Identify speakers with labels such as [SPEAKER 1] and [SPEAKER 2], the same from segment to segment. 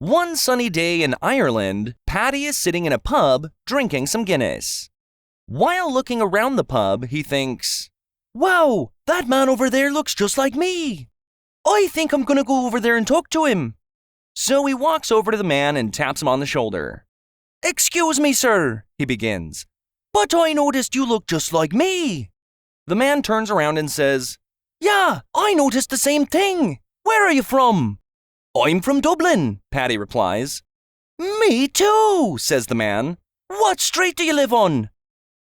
[SPEAKER 1] One sunny day in Ireland, Paddy is sitting in a pub drinking some Guinness. While looking around the pub, he thinks, "Wow, that man over there looks just like me. I think I'm gonna go over there and talk to him." So he walks over to the man and taps him on the shoulder. "Excuse me, sir," he begins, "but I noticed you look just like me." The man turns around and says, "Yeah, I noticed the same thing. Where are you from?" "I'm from Dublin," Paddy replies. "Me too," says the man. "What street do you live on?"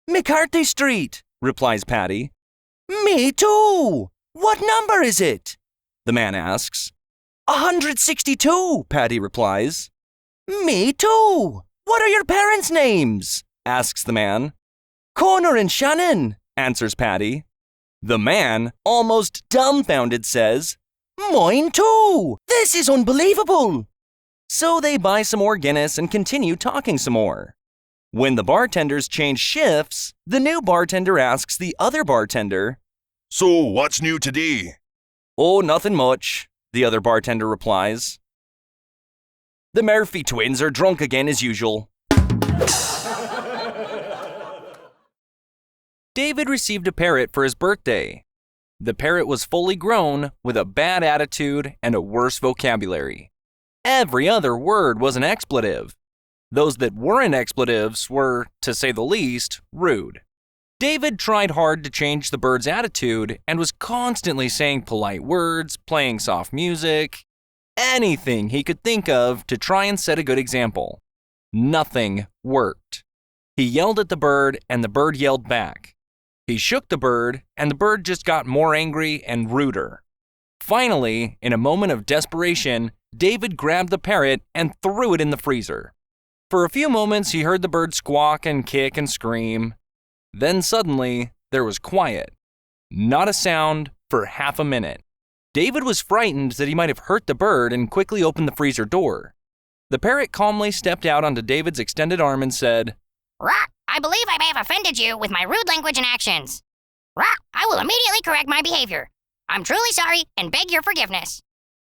[SPEAKER 1] "McCarthy Street," replies Paddy. "Me too. What number is it?" the man asks. 162, Paddy replies. "Me too. What are your parents' names?" asks the man. "Connor and Shannon," answers Paddy. The man, almost dumbfounded, says, "Mine too! This is unbelievable!" So they buy some more Guinness and continue talking some more. When the bartenders change shifts, the new bartender asks the other bartender,
[SPEAKER 2] "So, what's new today?"
[SPEAKER 1] "Oh, nothing much," the other bartender replies. "The Murphy twins are drunk again as usual." David received a parrot for his birthday. The parrot was fully grown, with a bad attitude and a worse vocabulary. Every other word was an expletive. Those that weren't expletives were, to say the least, rude. David tried hard to change the bird's attitude and was constantly saying polite words, playing soft music, anything he could think of to try and set a good example. Nothing worked. He yelled at the bird and the bird yelled back. He shook the bird, and the bird just got more angry and ruder. Finally, in a moment of desperation, David grabbed the parrot and threw it in the freezer. For a few moments, he heard the bird squawk and kick and scream. Then suddenly, there was quiet. Not a sound for half a minute. David was frightened that he might have hurt the bird and quickly opened the freezer door. The parrot calmly stepped out onto David's extended arm and said,
[SPEAKER 3] "Rock, I believe I may have offended you with my rude language and actions. Rock, I will immediately correct my behavior. I'm truly sorry and beg your forgiveness."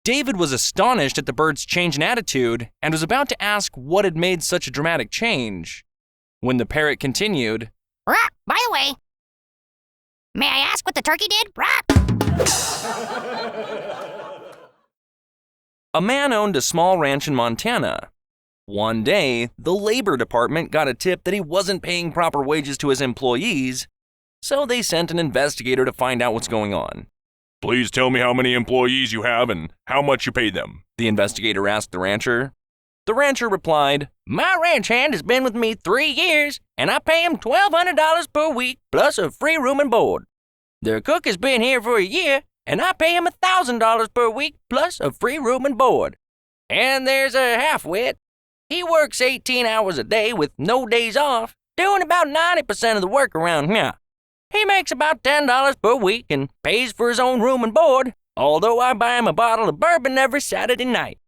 [SPEAKER 1] David was astonished at the bird's change in attitude and was about to ask what had made such a dramatic change, when the parrot continued,
[SPEAKER 3] "Rock, by the way, may I ask what the turkey did? Rock!"
[SPEAKER 1] A man owned a small ranch in Montana. One day, the labor department got a tip that he wasn't paying proper wages to his employees, so they sent an investigator to find out what's going on.
[SPEAKER 2] "Please tell me how many employees you have and how much you pay them,"
[SPEAKER 1] the investigator asked the rancher. The rancher replied, "My ranch hand has been with me 3 years, and I pay him $1,200 per week plus a free room and board. The cook has been here for a year, and I pay him $1,000 per week plus a free room and board. And there's a half-wit. He works 18 hours a day with no days off, doing about 90% of the work around here. He makes about $10 per week and pays for his own room and board, although I buy him a bottle of bourbon every Saturday night.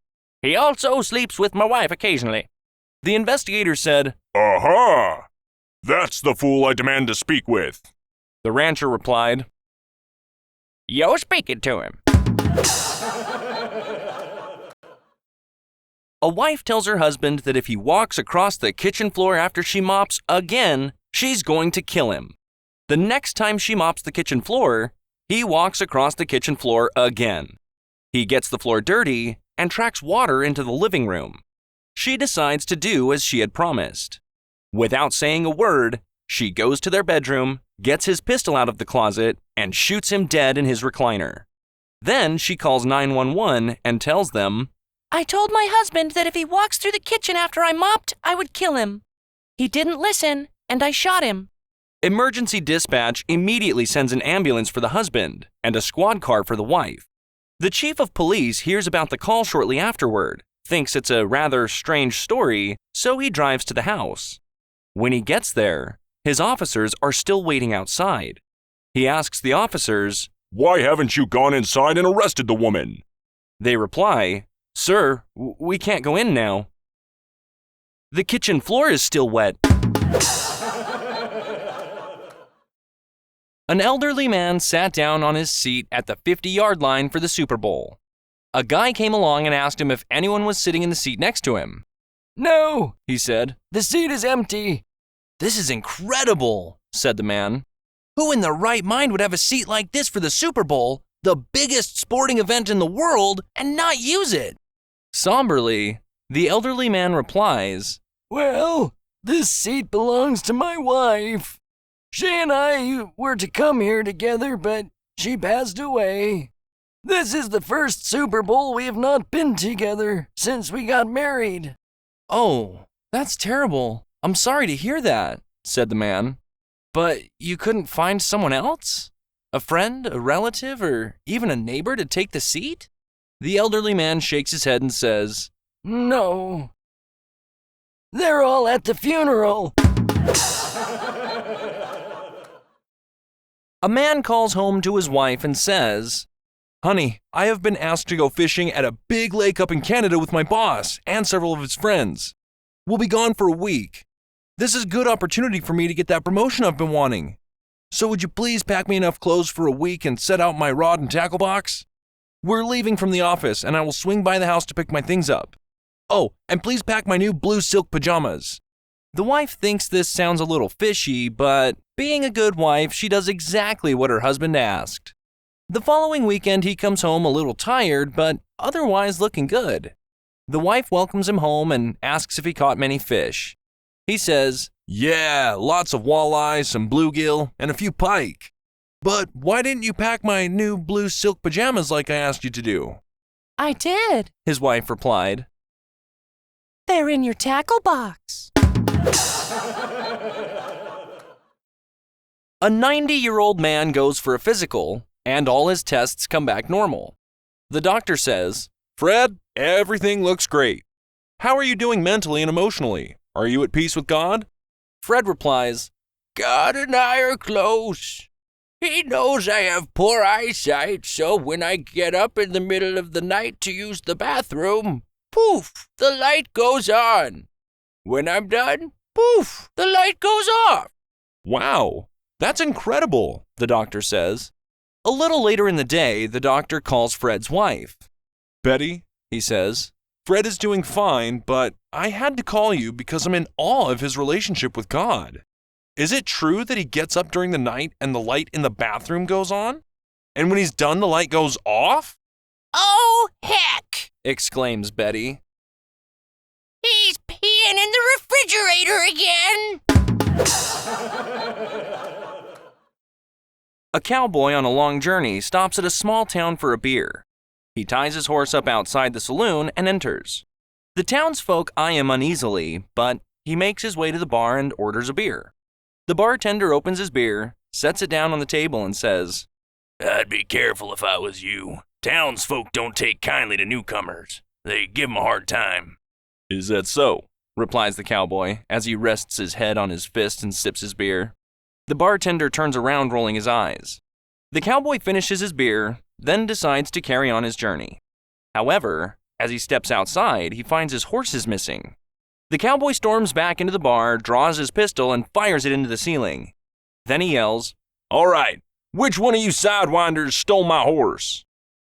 [SPEAKER 1] He also sleeps with my wife occasionally." The investigator said,
[SPEAKER 2] "Aha! That's the fool I demand to speak with."
[SPEAKER 1] The rancher replied, "You're speaking to him." A wife tells her husband that if he walks across the kitchen floor after she mops again, she's going to kill him. The next time she mops the kitchen floor, he walks across the kitchen floor again. He gets the floor dirty and tracks water into the living room. She decides to do as she had promised. Without saying a word, she goes to their bedroom, gets his pistol out of the closet, and shoots him dead in his recliner. Then she calls 911 and tells them, "I told my husband that if he walks through the kitchen after I mopped, I would kill him. He didn't listen, and I shot him." Emergency dispatch immediately sends an ambulance for the husband and a squad car for the wife. The chief of police hears about the call shortly afterward, thinks it's a rather strange story, so he drives to the house. When he gets there, his officers are still waiting outside. He asks the officers,
[SPEAKER 2] "Why haven't you gone inside and arrested the woman?"
[SPEAKER 1] They reply, "Sir, we can't go in now. The kitchen floor is still wet." An elderly man sat down on his seat at the 50-yard line for the Super Bowl. A guy came along and asked him if anyone was sitting in the seat next to him. "No," he said. "The seat is empty." "This is incredible," said the man. "Who in their right mind would have a seat like this for the Super Bowl, the biggest sporting event in the world, and not use it?" Somberly, the elderly man replies, "Well, this seat belongs to my wife. She and I were to come here together, but she passed away. This is the first Super Bowl we have not been together since we got married." "Oh, that's terrible. I'm sorry to hear that," said the man. "But you couldn't find someone else? A friend, a relative, or even a neighbor to take the seat?" The elderly man shakes his head and says, "No. They're all at the funeral." A man calls home to his wife and says, "Honey, I have been asked to go fishing at a big lake up in Canada with my boss and several of his friends. We'll be gone for a week. This is a good opportunity for me to get that promotion I've been wanting. So would you please pack me enough clothes for a week and set out my rod and tackle box? We're leaving from the office and I will swing by the house to pick my things up. Oh, and please pack my new blue silk pajamas." The wife thinks this sounds a little fishy, but being a good wife, she does exactly what her husband asked. The following weekend, he comes home a little tired, but otherwise looking good. The wife welcomes him home and asks if he caught many fish. He says, "Yeah, lots of walleye, some bluegill, and a few pike. But why didn't you pack my new blue silk pajamas like I asked you to do?"
[SPEAKER 4] I did,
[SPEAKER 1] his wife replied.
[SPEAKER 4] "They're in your tackle box."
[SPEAKER 1] A 90-year-old man goes for a physical, and all his tests come back normal. The doctor says, "Fred, everything looks great. How are you doing mentally and emotionally? Are you at peace with God?" Fred replies, "God and I are close. He knows I have poor eyesight, so when I get up in the middle of the night to use the bathroom, poof, the light goes on. When I'm done, poof, the light goes off." "Wow, that's incredible," the doctor says. A little later in the day, the doctor calls Fred's wife. "Betty," he says, "Fred is doing fine, but I had to call you because I'm in awe of his relationship with God. Is it true that he gets up during the night and the light in the bathroom goes on? And when he's done, the light goes off?"
[SPEAKER 3] Oh, heck!
[SPEAKER 1] exclaims Betty.
[SPEAKER 3] He's peeing in the refrigerator again!
[SPEAKER 1] A cowboy on a long journey stops at a small town for a beer. He ties his horse up outside the saloon and enters. The townsfolk eye him uneasily, but he makes his way to the bar and orders a beer. The bartender opens his beer, sets it down on the table, and says, "I'd be careful if I was you. Townsfolk don't take kindly to newcomers. They give 'em a hard time." "Is that so?" replies the cowboy as he rests his head on his fist and sips his beer. The bartender turns around, rolling his eyes. The cowboy finishes his beer, then decides to carry on his journey. However, as he steps outside, he finds his horse is missing. The cowboy storms back into the bar, draws his pistol, and fires it into the ceiling. Then he yells, "All right, which one of you sidewinders stole my horse?"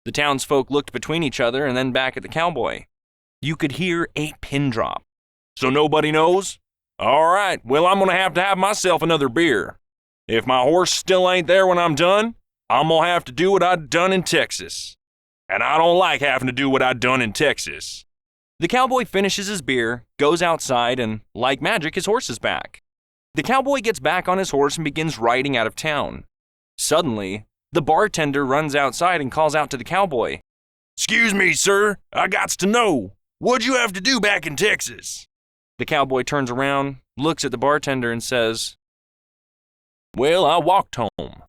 [SPEAKER 1] The townsfolk looked between each other and then back at the cowboy. You could hear a pin drop. "So nobody knows? All right, well, I'm going to have myself another beer. If my horse still ain't there when I'm done, I'm going to have to do what I done in Texas. And I don't like having to do what I done in Texas." The cowboy finishes his beer, goes outside, and like magic, his horse is back. The cowboy gets back on his horse and begins riding out of town. Suddenly, the bartender runs outside and calls out to the cowboy, "Excuse me, sir, I gots to know, what'd you have to do back in Texas?" The cowboy turns around, looks at the bartender, and says, "Well, I walked home."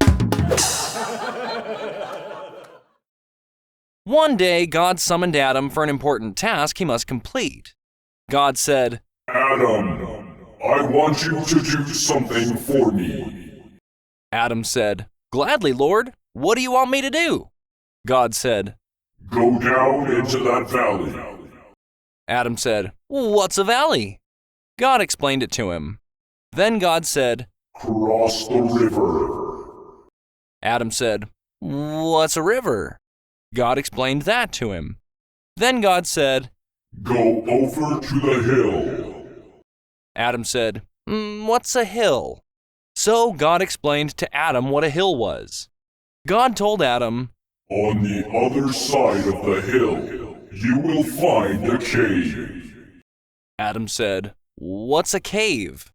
[SPEAKER 1] One day, God summoned Adam for an important task he must complete. God said,
[SPEAKER 2] Adam, I want you to do something for me.
[SPEAKER 1] Adam said, "Gladly, Lord. What do you want me to do?" God said,
[SPEAKER 2] Go down into that valley.
[SPEAKER 1] Adam said, "What's a valley?" God explained it to him. Then God said,
[SPEAKER 2] Cross the river.
[SPEAKER 1] Adam said, "What's a river?" God explained that to him. Then God said,
[SPEAKER 2] Go over to the hill.
[SPEAKER 1] Adam said, What's a hill? So God explained to Adam what a hill was. God told Adam,
[SPEAKER 2] On the other side of the hill, you will find a cave.
[SPEAKER 1] Adam said, What's a cave?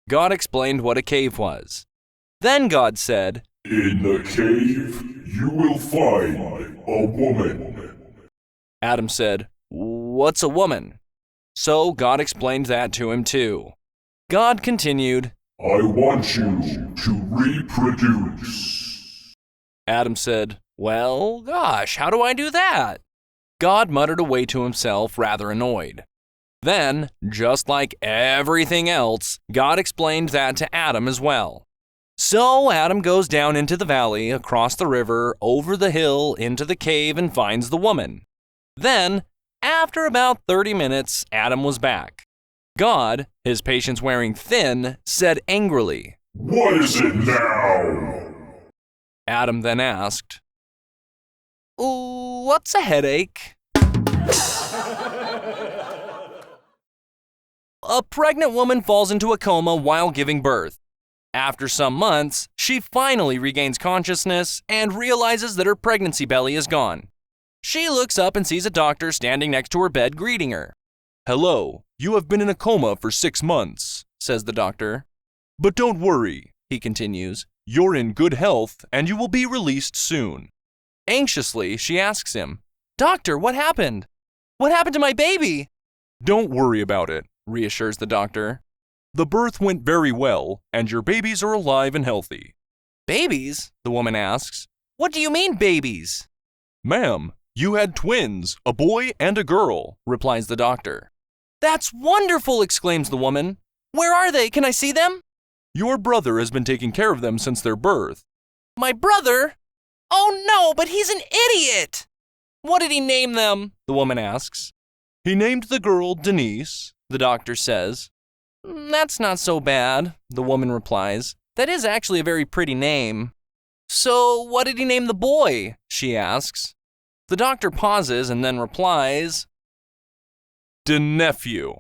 [SPEAKER 1] God explained what a cave was. Then God said,
[SPEAKER 2] In the cave, you will find a woman.
[SPEAKER 1] Adam said, What's a woman? So God explained that to him too. God continued,
[SPEAKER 2] I want you to reproduce.
[SPEAKER 1] Adam said, Well, gosh, how do I do that? God muttered away to himself, rather annoyed. Then, just like everything else, God explained that to Adam as well. So Adam goes down into the valley, across the river, over the hill, into the cave, and finds the woman. Then, after about 30 minutes, Adam was back. God, his patience wearing thin, said angrily,
[SPEAKER 2] What is it now?
[SPEAKER 1] Adam then asked, What's a headache? A pregnant woman falls into a coma while giving birth. After some months, she finally regains consciousness and realizes that her pregnancy belly is gone. She looks up and sees a doctor standing next to her bed greeting her. Hello, you have been in a coma for 6 months, says the doctor. But don't worry, he continues, you're in good health and you will be released soon. Anxiously, she asks him, Doctor, what happened? What happened to my baby? Don't worry about it, reassures the doctor. The birth went very well, and your babies are alive and healthy. Babies? The woman asks. What do you mean, babies? Ma'am, you had twins, a boy and a girl, replies the doctor. That's wonderful, exclaims the woman. Where are they? Can I see them? Your brother has been taking care of them since their birth. My brother? Oh no, but he's an idiot! What did he name them? The woman asks. He named the girl Denise, the doctor says. That's not so bad, the woman replies. That is actually a very pretty name. So what did he name the boy? She asks. The doctor pauses and then replies, De nephew.